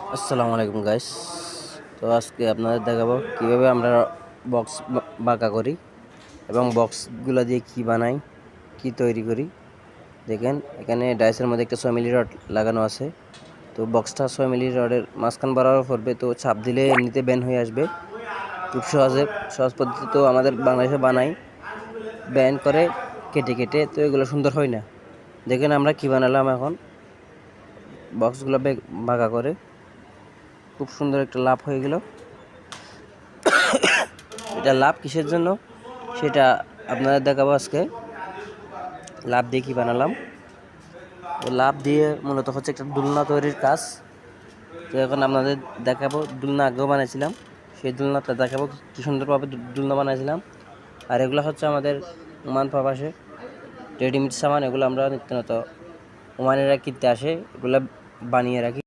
আসসালামু আলাইকুম গাইস। তো আজকে আপনাদের দেখাবো কিভাবে আমরা বক্স বাঁকা করি এবং বক্সগুলো দিয়ে কি বানাই, কি তৈরি করি। দেখেন এখানে ডাইসের মধ্যে একটা 6 মিলি রড লাগানো আছে। তো বক্সটা 6 মিলি রডের মাঝখান বরাবর পড়বে, তো চাপ দিলে এমনিতে ব্যান হয়ে আসবে। খুব সহজ পদ্ধতি তো আমাদের বাংলাদেশে বানাই, ব্যান করে কেটে কেটে, তো এগুলো সুন্দর হয় না। দেখেন আমরা কি বানালাম এখন, বক্সগুলো বাঁকা করে খুব সুন্দর একটা লাভ হয়ে গেল। এটা লাভ কিসের জন্য সেটা আপনাদের দেখাবো আজকে। লাভ দিয়ে কি বানালাম, তো লাভ দিয়ে মূলত হচ্ছে একটা দুলনা তৈরির কাজ। তো এখন আপনাদের দেখাবো, দুলনা আগেও বানাইছিলাম, সেই দুলনাটা দেখাবো কি সুন্দরভাবে দুলনা বানাইছিলাম। আর এগুলো হচ্ছে আমাদের ওমান প্রবাসে রেডিমেড সামান, এগুলো আমরা নিত্যনত ওমানেরা কিনতে আসে, এগুলো বানিয়ে রাখি।